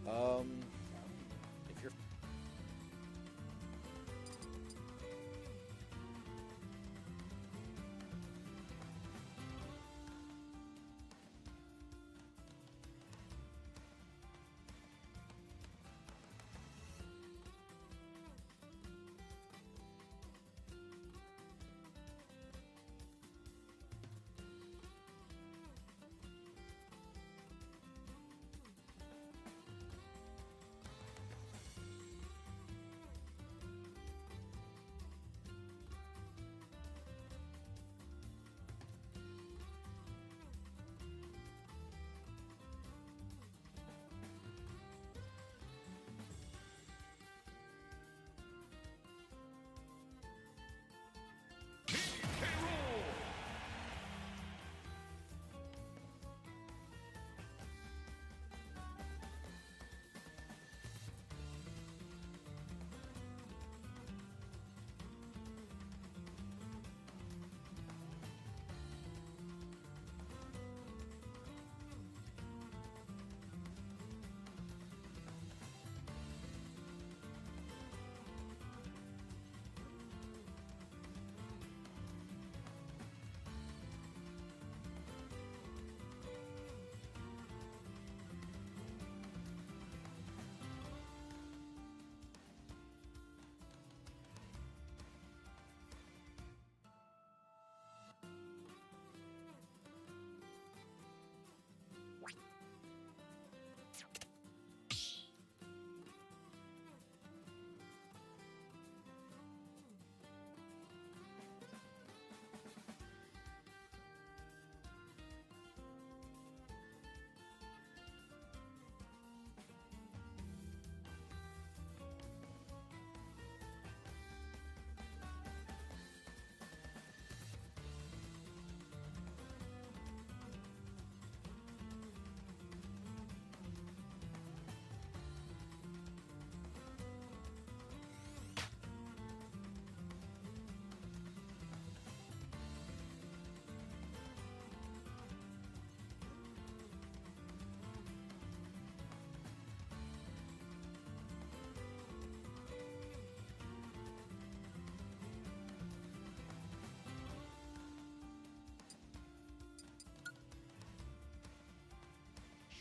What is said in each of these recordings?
Um, if you're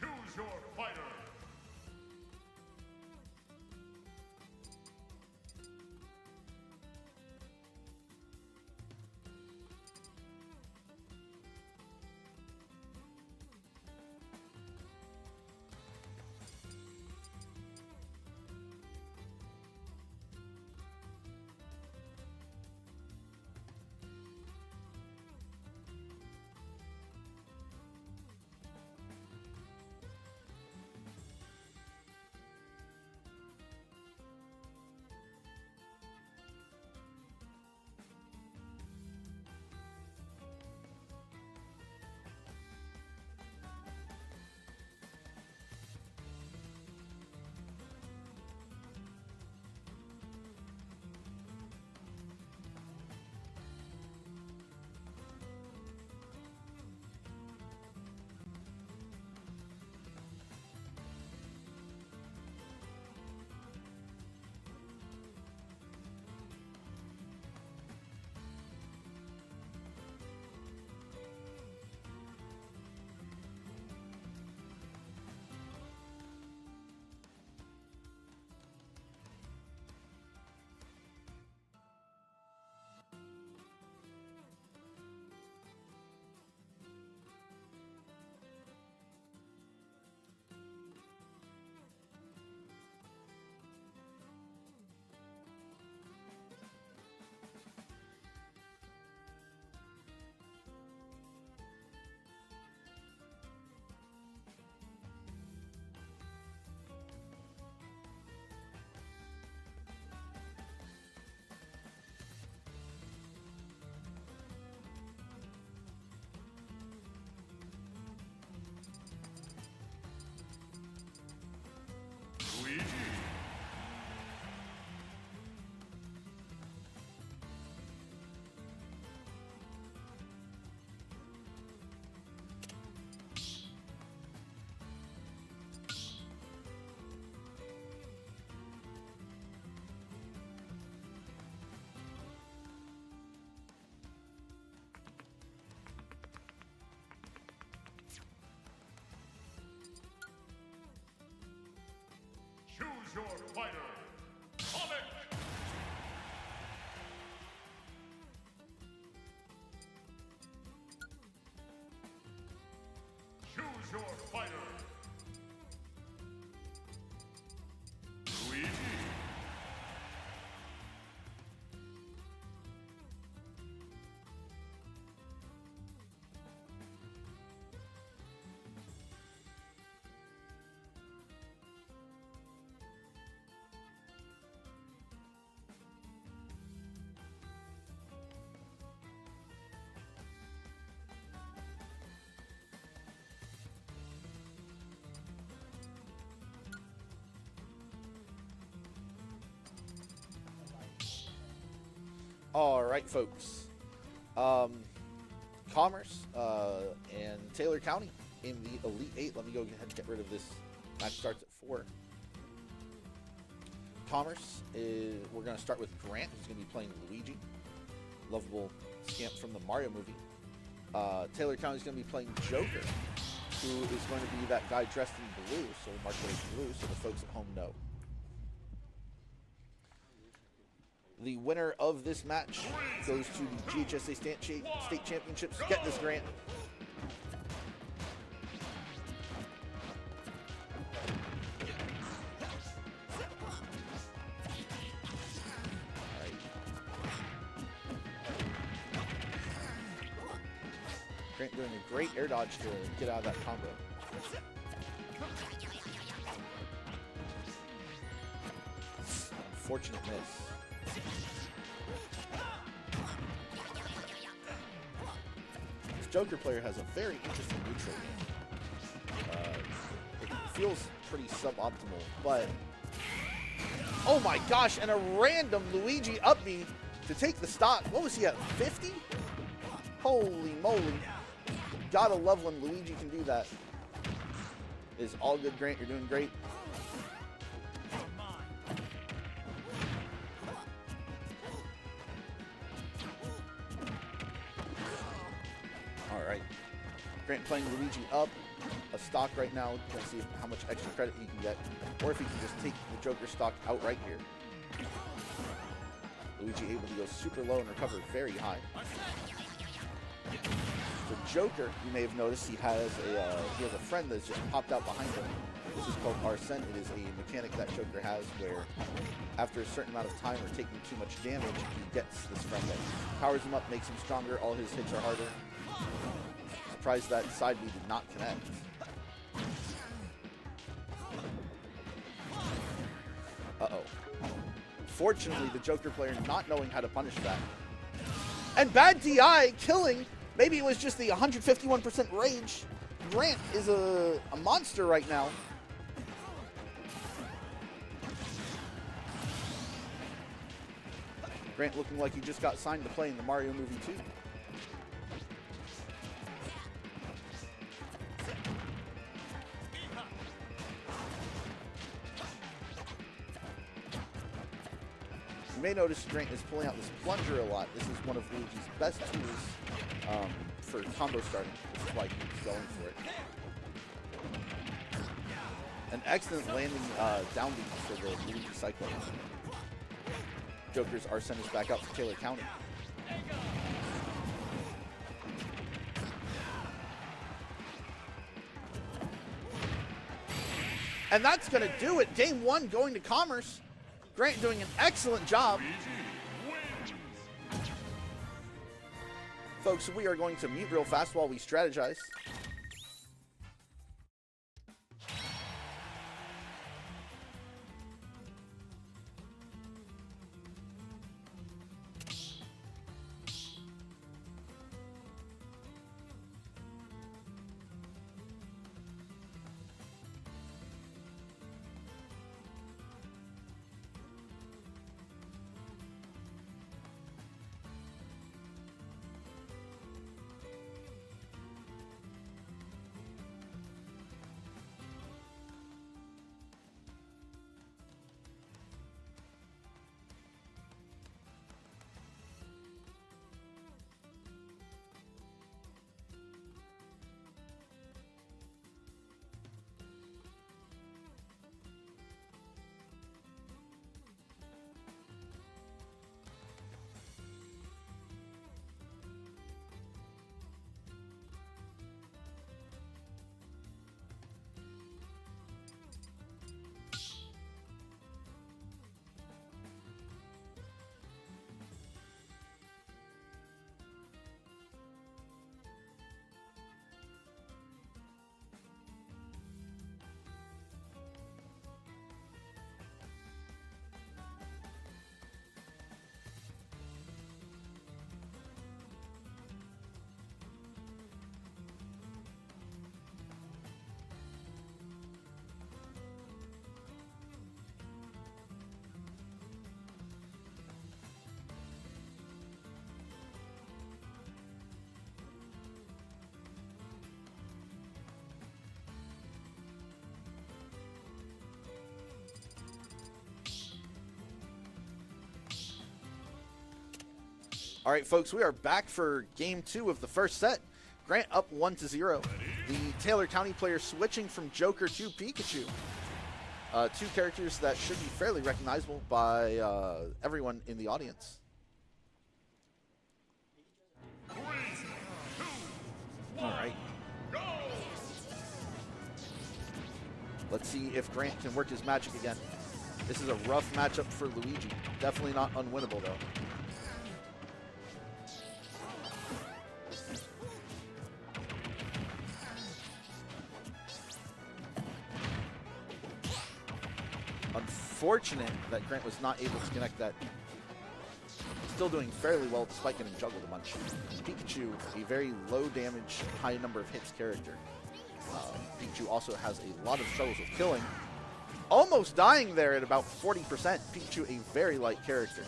Choose your fighter! your fighter. Comet. Choose your fighter. Luigi. All right, folks. Commerce and Taylor County in the Elite Eight. Let me go ahead and get rid of this. Match starts at 4. Commerce is. We're going to start with Grant, who's going to be playing Luigi, lovable scamp from the Mario movie. Taylor County is going to be playing Joker, who is going to be that guy dressed in blue. So we'll mark it as blue, so the folks at home know. The winner of this match goes to the GHSA State Championships. Get this, Grant. All right. Grant doing a great air dodge to get out of that combo. Unfortunate miss. This Joker player has a very interesting neutral game. It feels pretty suboptimal, but oh my gosh, and a random Luigi up B to take the stock. What was he at, 50? Holy moly. Gotta love when Luigi can do that. Is all good, Grant. You're doing great. Grant playing Luigi up a stock right now. Trying to see how much extra credit he can get, or if he can just take the Joker stock outright here. Luigi able to go super low and recover very high. For Joker, you may have noticed he has a friend that's just popped out behind him. This is called Arsene. It is a mechanic that Joker has where after a certain amount of time or taking too much damage, he gets this friend that powers him up, makes him stronger. All his hits are harder. Surprised that side B did not connect. Uh-oh. Fortunately, the Joker player not knowing how to punish that. And bad DI, killing. Maybe it was just the 151% rage. Grant is a monster right now. Grant looking like he just got signed to play in the Mario movie too. You may notice Grant is pulling out this plunger a lot. This is one of Luigi's best tools for combo starting. This is why he keeps going for it. An excellent landing down beat for the Luigi Cyclone. Joker's Arsene is back out for Taylor County. And that's going to do it. Game 1 going to Commerce. Grant doing an excellent job. Folks, we are going to mute real fast while we strategize. All right, folks, we are back for game 2 of the first set. Grant up 1-0. The Taylor County player switching from Joker to Pikachu. Two characters that should be fairly recognizable by everyone in the audience. 3, 2, All right. go! Let's see if Grant can work his magic again. This is a rough matchup for Luigi. Definitely not unwinnable, though. Unfortunate that Grant was not able to connect that. Still doing fairly well despite getting juggled a bunch. Pikachu, a very low damage, high number of hits character. Pikachu also has a lot of struggles with killing. Almost dying there at about 40%. Pikachu, a very light character.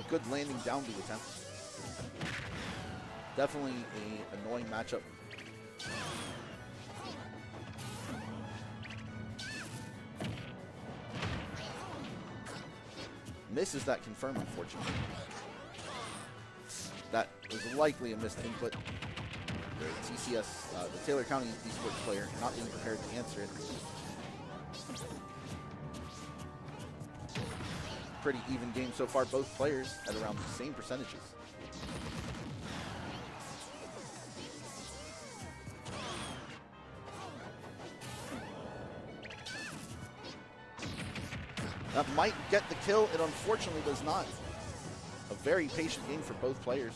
Good landing down B attempt. Definitely an annoying matchup. Misses that confirm, unfortunately. That was likely a missed input. The TCS, the Taylor County esports player, not being prepared to answer it. Pretty even game so far, both players at around the same percentages. That might get the kill. It unfortunately does not. A very patient game for both players.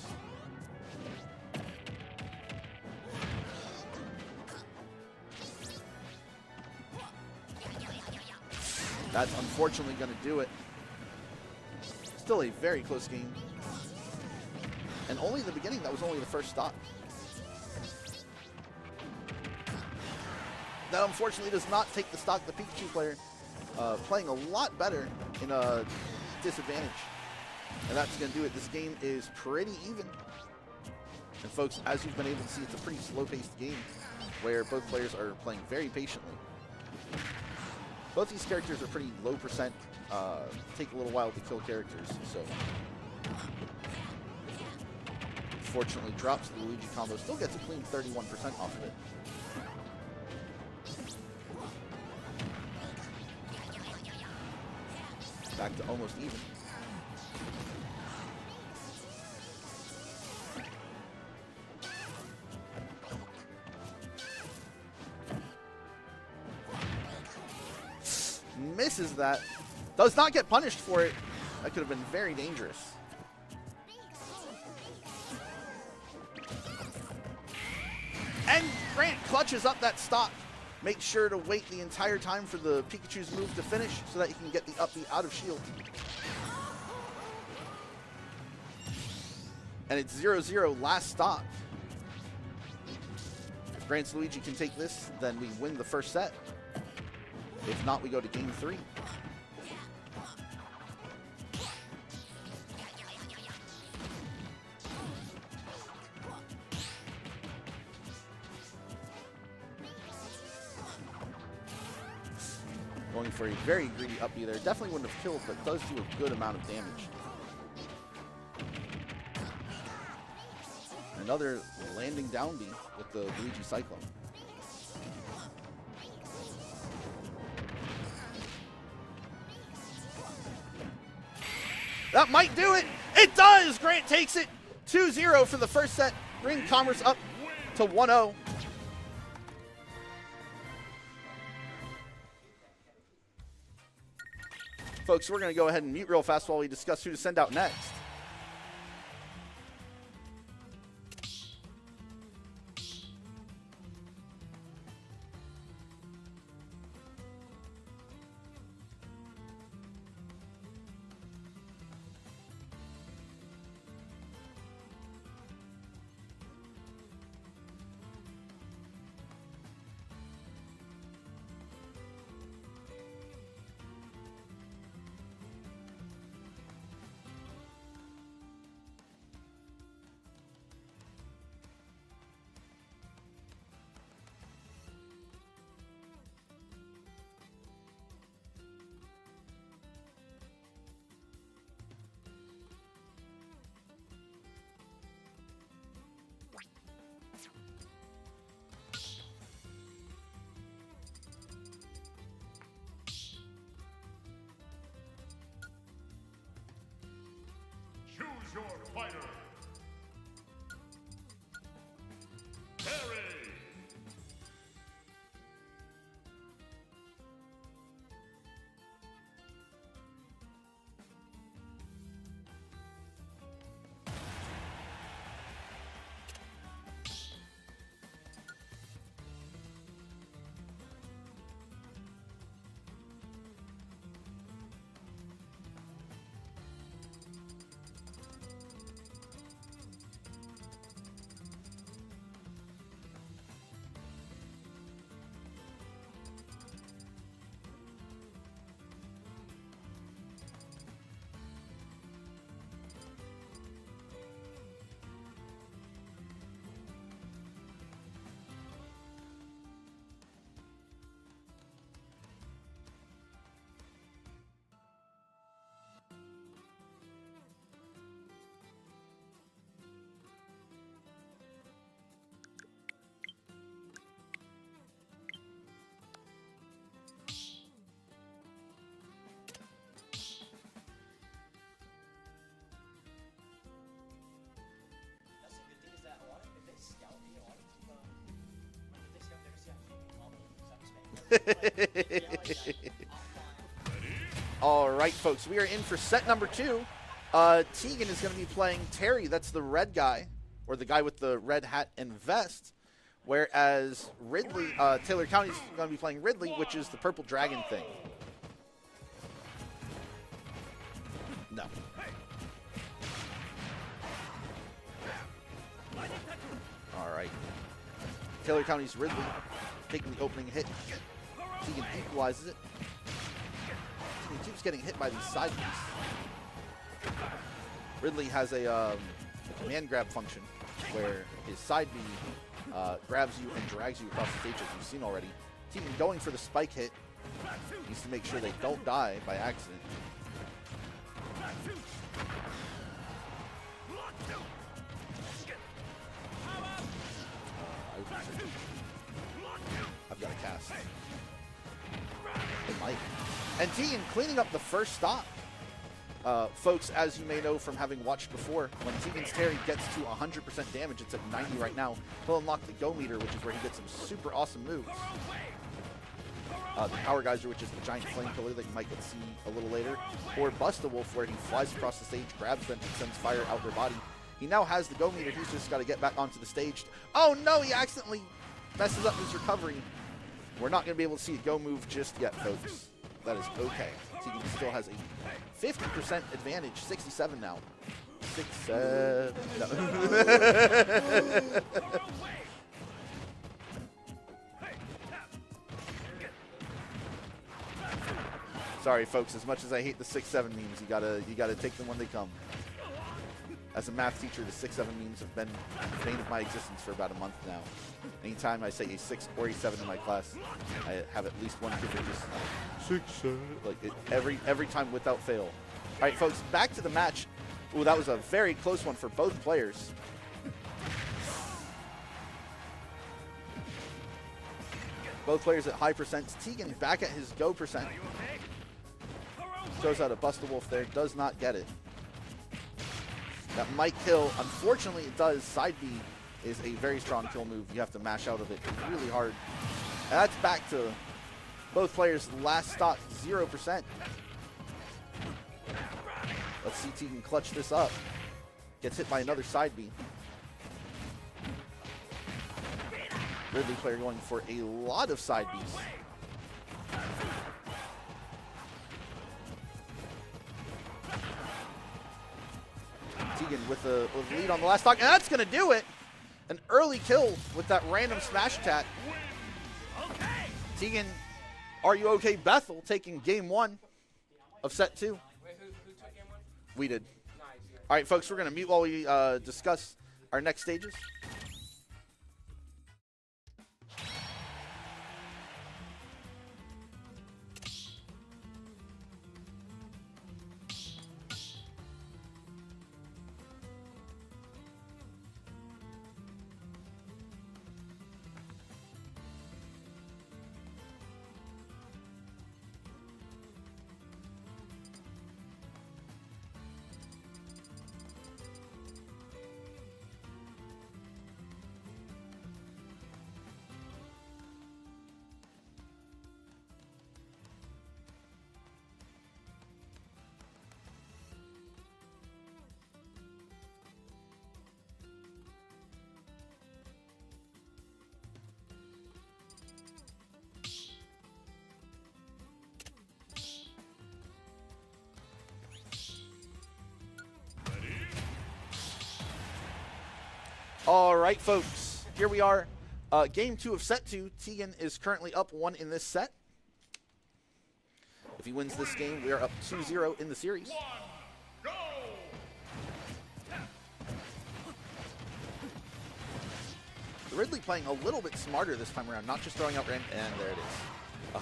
That's unfortunately going to do it. Still a very close game. And only the beginning, that was only the first stop. That unfortunately does not take the stock. The Pikachu player playing a lot better in a disadvantage. And that's going to do it. This game is pretty even. And folks, as you've been able to see, it's a pretty slow-paced game where both players are playing very patiently. Both these characters are pretty low percent. Take a little while to kill characters, so fortunately drops the Luigi combo. Still gets a clean 31% off of it. Back to almost even. Misses that. Does not get punished for it. That could have been very dangerous. And Grant clutches up that stock. Make sure to wait the entire time for the Pikachu's move to finish so that he can get the up B out of shield. And it's 0-0 last stop. If Grant's Luigi can take this, then we win the first set. If not, we go to game 3. Going for a very greedy up B there. Definitely wouldn't have killed, but does do a good amount of damage. Another landing down B with the Luigi Cyclone. That might do it. It does. Grant takes it. 2-0 for the first set. Bring Commerce up to 1-0. Folks, we're going to go ahead and mute real fast while we discuss who to send out next. your fighter. Terry. All right, folks, we are in for set number 2. Tegan is going to be playing Terry. That's the red guy, or the guy with the red hat and vest. Whereas Ridley, Taylor County is going to be playing Ridley, which is the purple dragon thing. No. All right. Taylor County's Ridley taking the opening hit. Tegan equalizes it. Tegan keeps getting hit by these side Bs. Ridley has a command grab function where his side B grabs you and drags you across the stage, as you've seen already. Tegan going for the spike hit. Needs to make sure they don't die by accident. I've got a cast. It might. And Tegan cleaning up the first stock. Folks, as you may know from having watched before, when Tegan's Terry gets to 100% damage, it's at 90 right now, he'll unlock the Go Meter, which is where he gets some super awesome moves. The Power Geyser, which is the giant flame pillar that you might get to see a little later, or Bust-A-Wolf, where he flies across the stage, grabs them, and sends fire out their body. He now has the Go Meter, he's just got to get back onto the stage. Oh no, he accidentally messes up his recovery. We're not going to be able to see a Go move just yet, folks. That is okay. Tegan still has a 50% advantage, 67 now. 6-7. No. Sorry, folks. As much as I hate the 6-7 memes, you gotta take them when they come. As a math teacher, the 6-7 memes have been the bane of my existence for about a month now. Anytime I say a 6 or a 7 in my class, I have at least one kid that just 6-7, like it, every time without fail. All right, folks, back to the match. Ooh, that was a very close one for both players. Both players at high percents. Tegan back at his go percent. Throws out a Bust-A-Wolf there, does not get it. That might kill. Unfortunately, it does. Side B is a very strong kill move. You have to mash out of it really hard. And that's back to both players' last stock, 0%. Let's see Tegan clutch this up. Gets hit by another side B. Ridley player going for a lot of side Bs. Tegan with a lead on the last stock, and that's going to do it. An early kill with that random smash attack. Tegan, are you okay? Bethel taking game 1 of set 2. Wait, who took game 1? We did. Nice. All right, folks, we're going to mute while we discuss our next stages. All right, folks. Here we are. Game 2 of set 2. Tegan is currently up 1 in this set. If he wins this game, we are up 2-0 in the series. Go! Ridley playing a little bit smarter this time around, not just throwing out and there it is.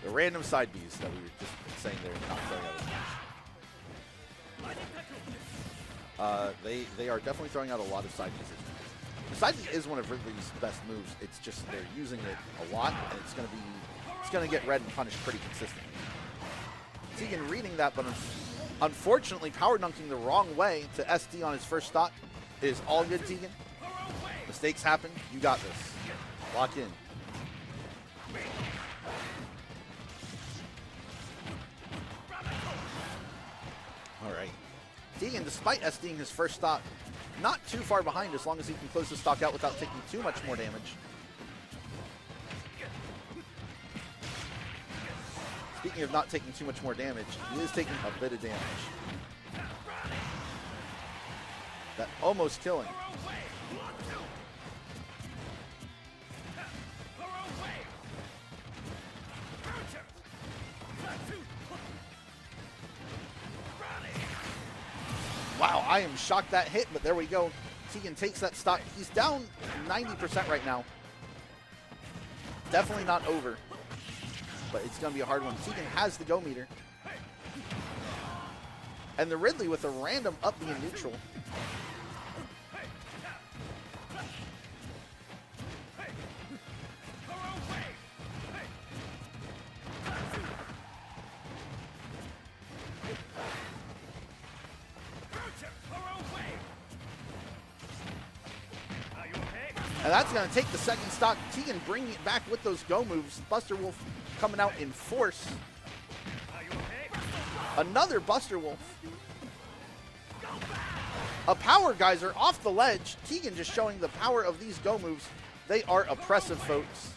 The random side Bs that we were just saying they're not throwing out as much. They are definitely throwing out a lot of side Bs. The side B is one of Ridley's best moves. It's just they're using it a lot, and it's gonna get read and punished pretty consistently. Tegan reading that, but unfortunately power dunking the wrong way to SD on his first stock. It is all good, Tegan. Mistakes happen. You got this. Lock in. All right. Tegan, despite SDing his first stock, not too far behind as long as he can close the stock out without taking too much more damage. Speaking of not taking too much more damage, he is taking a bit of damage. That almost killing. Wow, I am shocked that hit, but there we go. Tegan takes that stock. He's down 90% right now. Definitely not over, but it's going to be a hard one. Tegan has the go meter. And the Ridley with a random up being neutral. And that's going to take the second stock. Tegan bringing it back with those go moves. Buster Wolf coming out in force. Another Buster Wolf. A power geyser off the ledge. Tegan just showing the power of these go moves. They are oppressive, folks.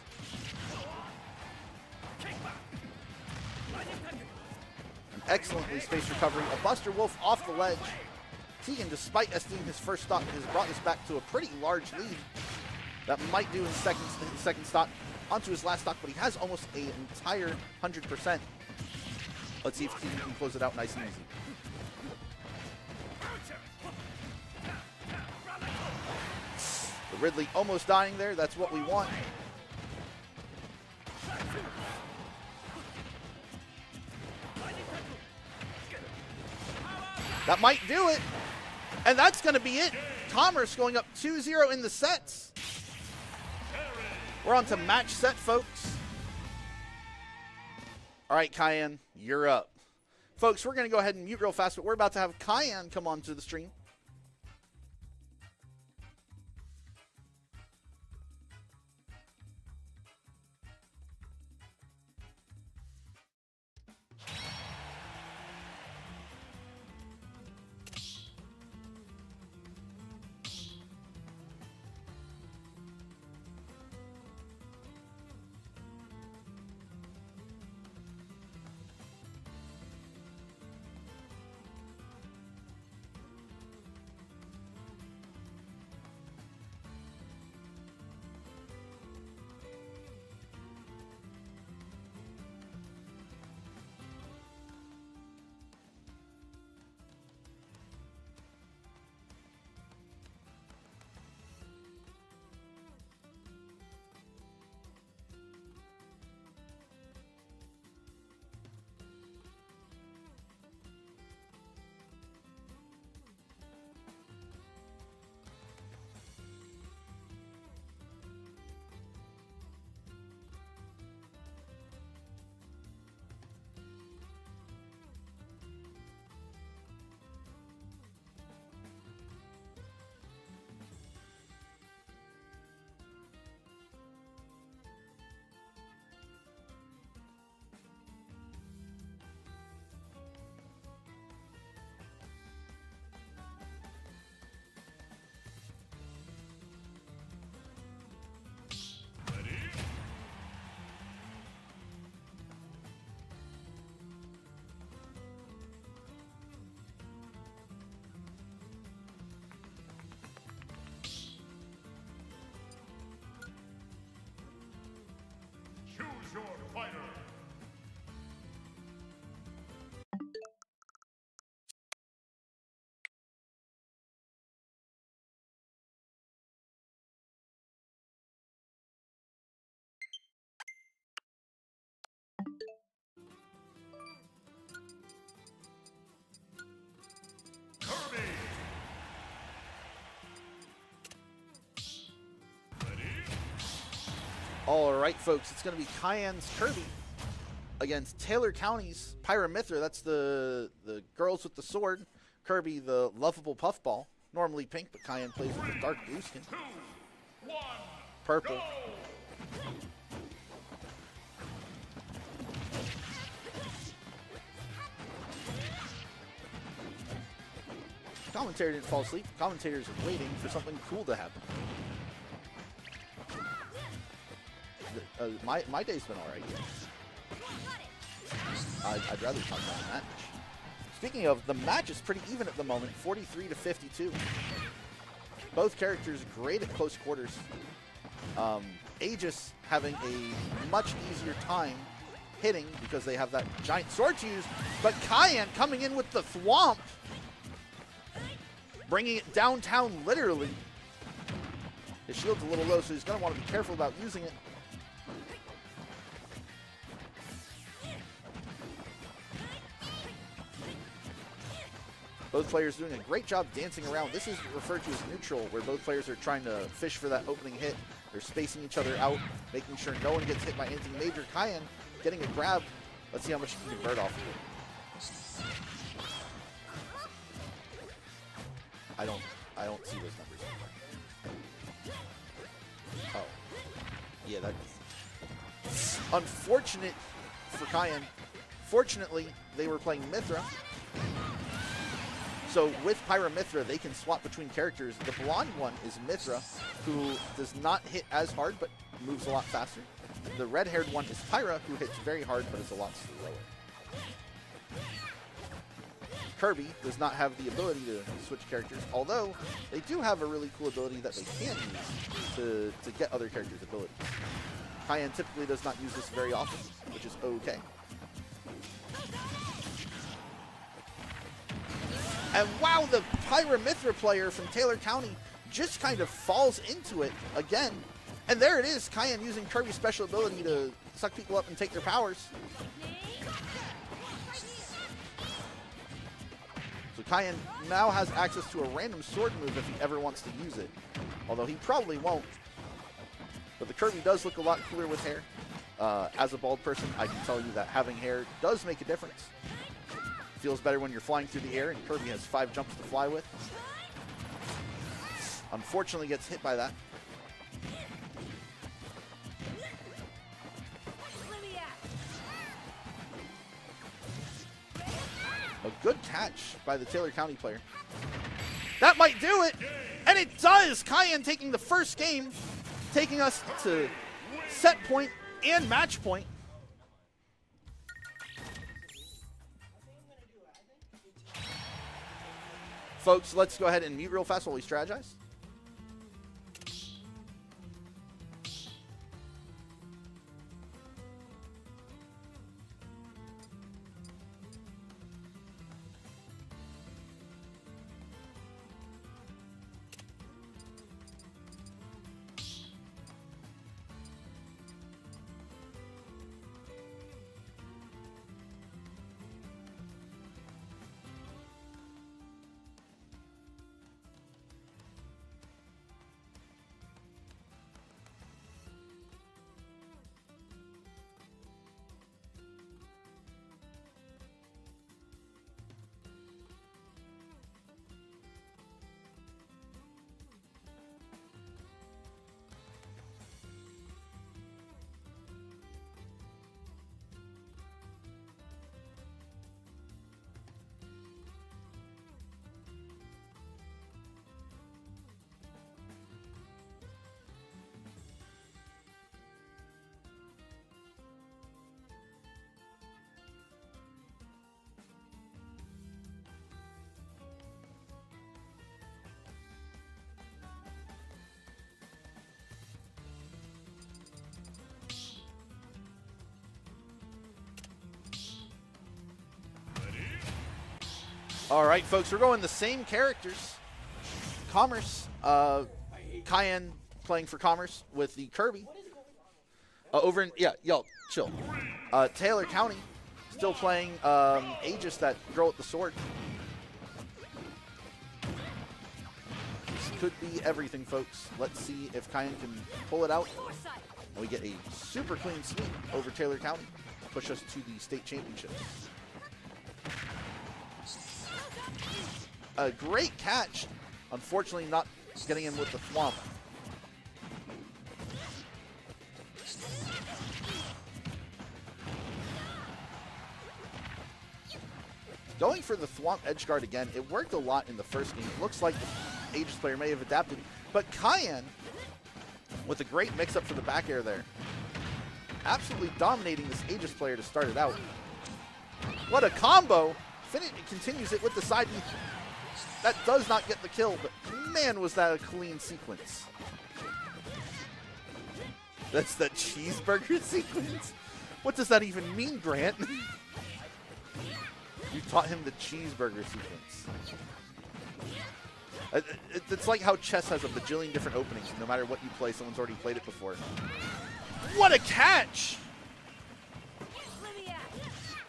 An excellently spaced recovery. A Buster Wolf off the ledge. Tegan, despite SDing his first stock, has brought this back to a pretty large lead. That might do his second stock onto his last stock, but he has almost an entire 100%. Let's see if Tegan can close it out nice and easy. The Ridley almost dying there. That's what we want. That might do it. And that's going to be it. Commerce going up 2-0 in the sets. We're on to match set, folks. All right, Cayenne, you're up. Folks, we're going to go ahead and mute real fast, but we're about to have Cayenne come on to the stream. Choose your fighter. Kirby. Ready? All right, folks, it's going to be Cayenne's Kirby against Taylor County's Pyra Mythra. That's the girls with the sword. Kirby, the lovable puffball. Normally pink, but Cayenne plays with the dark blue skin. 2, 1, Purple. go! Commentator didn't fall asleep. Commentator's waiting for something cool to happen. My day's been all right. I'd rather talk about the match. Speaking of, the match is pretty even at the moment, 43 to 52. Both characters great at close quarters. Aegis having a much easier time hitting because they have that giant sword to use, but Cayenne coming in with the thwomp, bringing it downtown literally. His shield's a little low, so he's going to want to be careful about using it. Both players doing a great job dancing around. This is referred to as neutral, where both players are trying to fish for that opening hit. They're spacing each other out, making sure no one gets hit by anything major. Cayenne getting a grab. Let's see how much he can convert off of it. I don't see those numbers anymore. Oh. Yeah, that's unfortunate for Cayenne. Fortunately, they were playing Mythra. So with Pyra Mythra, they can swap between characters. The blonde one is Mythra, who does not hit as hard, but moves a lot faster. The red-haired one is Pyra, who hits very hard, but is a lot slower. Kirby does not have the ability to switch characters, although they do have a really cool ability that they can use to get other characters' abilities. Cayenne typically does not use this very often, which is okay. And wow, the Pyra Mythra player from Taylor County just kind of falls into it again. And there it is, Cayenne using Kirby's special ability to suck people up and take their powers. So Cayenne now has access to a random sword move if he ever wants to use it. Although he probably won't. But the Kirby does look a lot cooler with hair. As a bald person, I can tell you that having hair does make a difference. Feels better when you're flying through the air, and Kirby has 5 jumps to fly with. Unfortunately gets hit by that. A good catch by the Taylor County player. That might do it! And it does! Cayenne taking the first game, taking us to set point and match point. Folks, let's go ahead and mute real fast while we strategize. All right, folks, we're going the same characters. Commerce, Cayenne playing for Commerce with the Kirby. Over in, yeah, y'all, chill. Taylor County still playing Aegis, that girl with the sword. This could be everything, folks. Let's see if Cayenne can pull it out. And we get a super clean sweep over Taylor County. Push us to the state championships. A great catch. Unfortunately, not getting in with the thwomp. Going for the thwomp edge guard again. It worked a lot in the first game. It looks like the Aegis player may have adapted. But Cayenne, with a great mix-up for the back air there, absolutely dominating this Aegis player to start it out. What a combo. It continues it with the side. That does not get the kill, but man, was that a clean sequence. That's that cheeseburger sequence? What does that even mean, Grant? You taught him the cheeseburger sequence. It's like how chess has a bajillion different openings. No matter what you play, someone's already played it before. What a catch!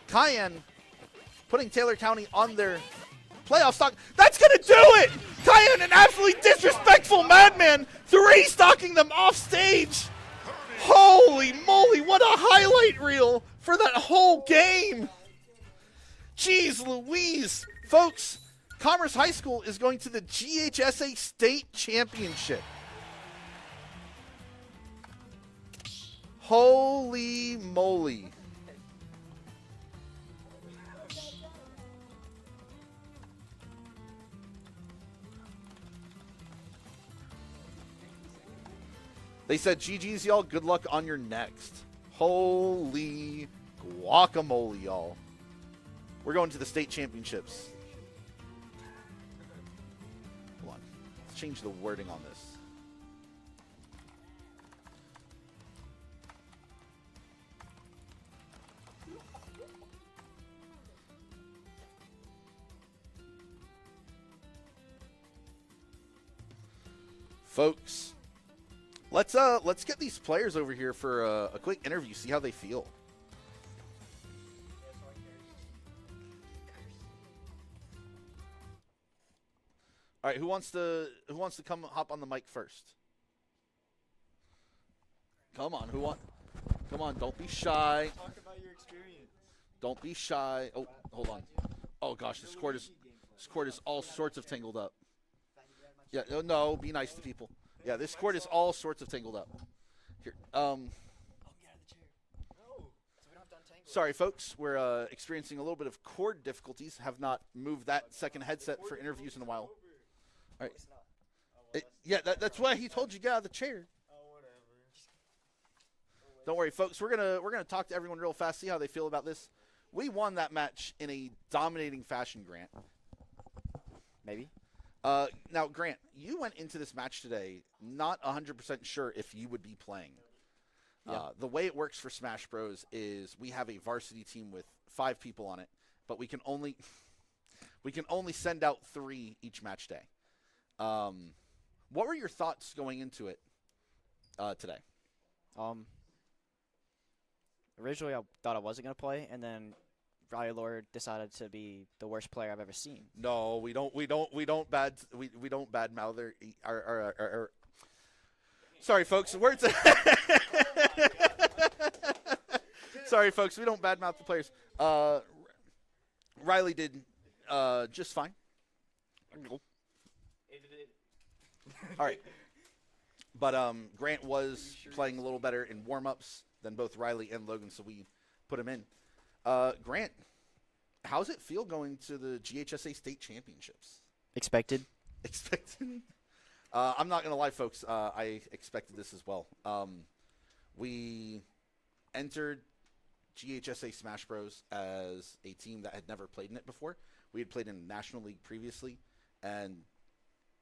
Cayenne putting Taylor County on their playoff stock. That's going to do it! Cayenne, an absolutely disrespectful madman, 3-stocking them off stage. Holy moly, what a highlight reel for that whole game. Jeez Louise. Folks, Commerce High School is going to the GHSA State Championship. Holy moly. They said, GG's, y'all. Good luck on your next. Holy guacamole, y'all. We're going to the state championships. Hold on. Let's change the wording on this. Folks, let's get these players over here for a quick interview, see how they feel. All right, who wants to come hop on the mic first? Come on, come on, don't be shy. Talk about your experience. Don't be shy. Oh, hold on. Oh gosh, this court is all sorts of tangled up. Yeah, no, be nice to people. Yeah, this court is all sorts of tangled up. Here, sorry, folks, we're experiencing a little bit of cord difficulties. Have not moved that second headset for interviews in a while. All right. Yeah, that's why he told you to get out of the chair. Oh, whatever. Don't worry, folks. We're gonna talk to everyone real fast, see how they feel about this. We won that match in a dominating fashion, Grant. Maybe. Now, Grant, you went into this match today not 100% sure if you would be playing. Yeah. The way it works for Smash Bros. Is we have a varsity team with 5 people on it, but we can only send out 3 each match day. What were your thoughts going into it today? Originally I thought I wasn't gonna play, and then Riley Lord decided to be the worst player I've ever seen. No, we don't badmouth our Sorry, folks. Words. Sorry, folks. We don't badmouth the players. Riley did just fine. All right. But Grant was playing a little better in warm-ups than both Riley and Logan, so we put him in. Grant, how's it feel going to the GHSA State Championships? Expected. Expected? I'm not going to lie, folks. I expected this as well. We entered GHSA Smash Bros. As a team that had never played in it before. We had played in the National League previously, and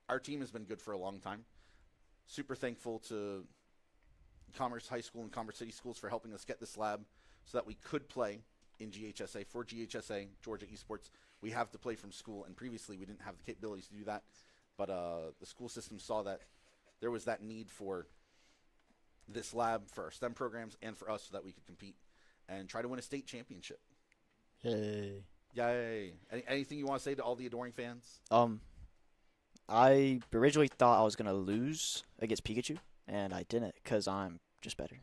our team has been good for a long time. Super thankful to Commerce High School and Commerce City Schools for helping us get this lab so that we could play in GHSA for GHSA, Georgia Esports. We have to play from school, and previously we didn't have the capabilities to do that. But the school system saw that there was that need for this lab for our STEM programs and for us so that we could compete and try to win a state championship. Yay. Yay. Anything you want to say to all the Adoring fans? I originally thought I was going to lose against Pikachu, and I didn't because I'm just better.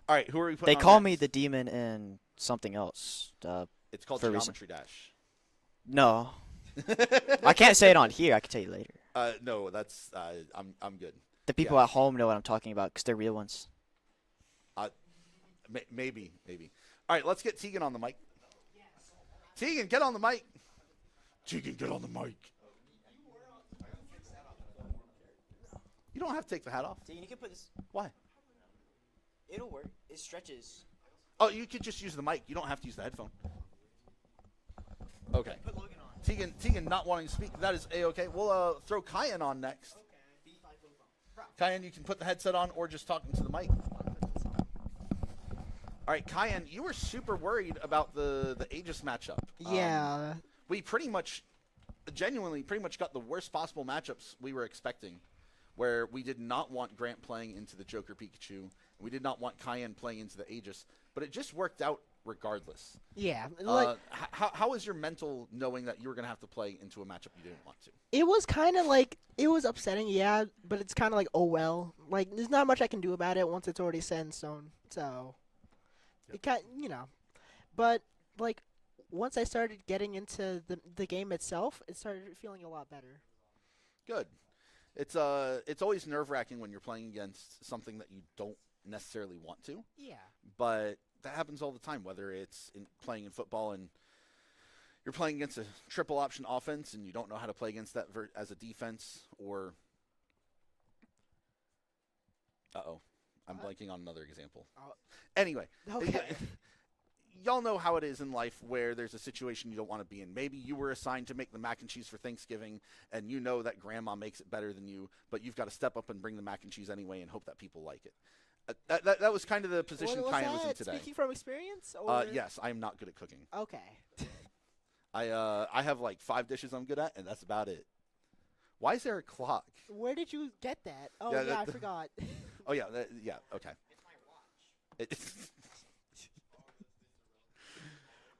All right, who are we putting They on call next? me the demon in something else. It's called for a reason. Geometry Dash. No. I can't say it on here. I can tell you later. No, that's I'm good. The people at home know what I'm talking about because they're real ones. Maybe. All right, let's get Tegan on the mic. Tegan, get on the mic. Tegan, get on the mic. You don't have to take the hat off. You can put this. Why? It'll work. It stretches. Oh, you could just use the mic. You don't have to use the headphone. Okay. Put Logan on. Tegan not wanting to speak. That is A-okay. We'll throw Kyan on next. Kyan, you can put the headset on or just talking to the mic. All right, Kyan, you were super worried about the Aegis matchup. Yeah. We genuinely got the worst possible matchups we were expecting, where we did not want Grant playing into the Joker Pikachu, and we did not want Kyan playing into the Aegis, but it just worked out regardless. Yeah. Like How was your mental knowing that you were going to have to play into a matchup you didn't want to? it was kind of like it was upsetting, yeah, but it's kind of like, oh well. Like there's not much I can do about it once it's already set in stone. So it kind, but like once I started getting into the game itself, it started feeling a lot better. Good. It's always nerve-wracking when you're playing against something that you don't necessarily want to, Yeah. but that happens all the time, whether it's playing in football and you're playing against a triple option offense and you don't know how to play against that as a defense, or I'm blanking on another example. Anyway, Okay. y'all know how it is in life where there's a situation you don't want to be in. Maybe you were assigned to make the mac and cheese for Thanksgiving, and you know that grandma makes it better than you, but you've got to step up and bring the mac and cheese anyway and hope that people like it. That was kind of the position What was Kyan was in that? today. Speaking from experience? Or? Yes, I am not good at cooking. Okay. I have like 5 dishes I'm good at, and that's about it. Why is there a clock? Where did you get that? Oh Yeah, yeah, I that- forgot. Oh yeah, yeah, okay.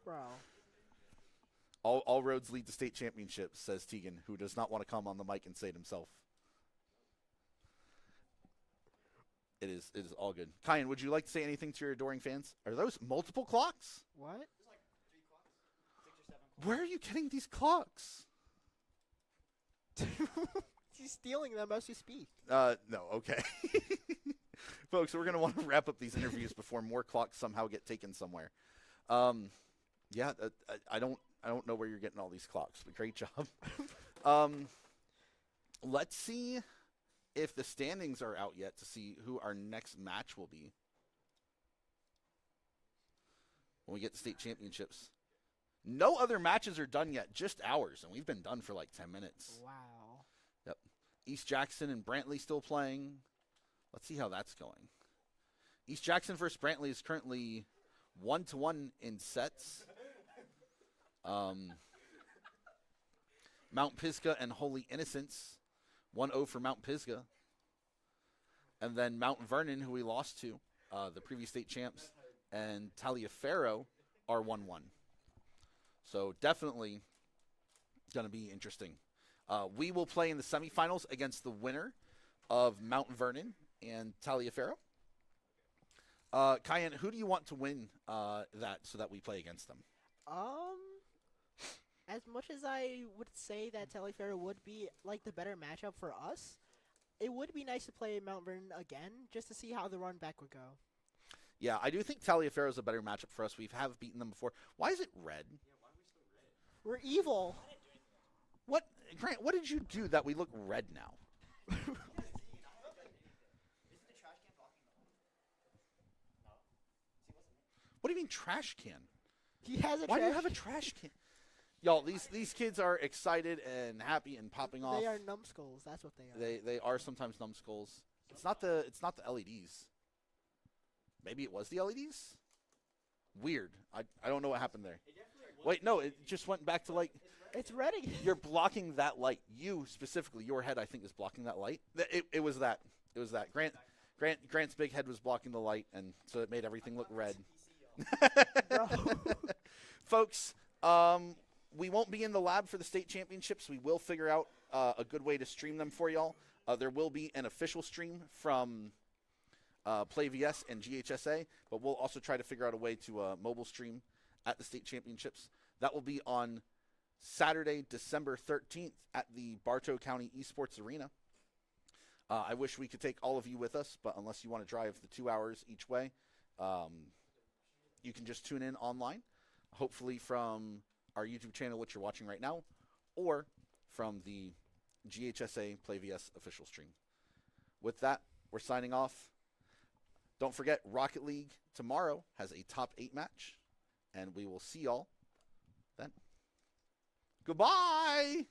Bro. All roads lead to state championships, says Tegan, who does not want to come on the mic and say it himself. It is all good. Kyan, would you like to say anything to your adoring fans? Are those multiple clocks? What? Where are you getting these clocks? She's stealing them as we speak. No, okay. Folks, we're going to want to wrap up these interviews before more clocks somehow get taken somewhere. Yeah, I don't know where you're getting all these clocks, but great job. Let's see if the standings are out yet to see who our next match will be when we get to state championships. No other matches are done yet, just ours, and we've been done for like 10 minutes. Wow. Yep. East Jackson and Brantley still playing. Let's see how that's going. East Jackson versus Brantley is currently 1-1 in sets. Mount Pisgah and Holy Innocents, 1-0 for Mount Pisgah. And then Mount Vernon, who we lost to, the previous state champs, and Taliaferro are 1-1. So definitely going to be interesting. We will play in the semifinals against the winner of Mount Vernon and Taliaferro. Kyan, who do you want to win that so that we play against them? As much as I would say that Taliaferro would be like the better matchup for us, it would be nice to play Mount Vernon again just to see how the run back would go. Yeah, I do think Taliaferro is a better matchup for us. We have beaten them before. Why is it red? We're evil. What, Grant? What did you do that we look red now? What do you mean trash can? He has a Why do you trash- have a trash can? Y'all, these kids are excited and happy and popping off. They are numbskulls. That's what they are. They are sometimes numbskulls. It's not the LEDs. Maybe it was the LEDs. Weird. I don't know what happened there. Wait, no, it just went back to like It's ready. you're blocking that light. You specifically, your head, I think, is blocking that light. It was that. It was that. Grant's big head was blocking the light, and so it made everything look red. Bro. Folks, we won't be in the lab for the state championships. We will figure out a good way to stream them for y'all. There will be an official stream from Play VS and GHSA, but we'll also try to figure out a way to mobile stream at the state championships. That will be on Saturday, December 13th at the Bartow County Esports Arena. I wish we could take all of you with us, but unless you want to drive the 2 hours each way, you can just tune in online, hopefully from our YouTube channel, which you're watching right now, or from the GHSA Play VS official stream. With that, we're signing off. Don't forget, Rocket League tomorrow has a top 8 match, and we will see y'all then. Goodbye!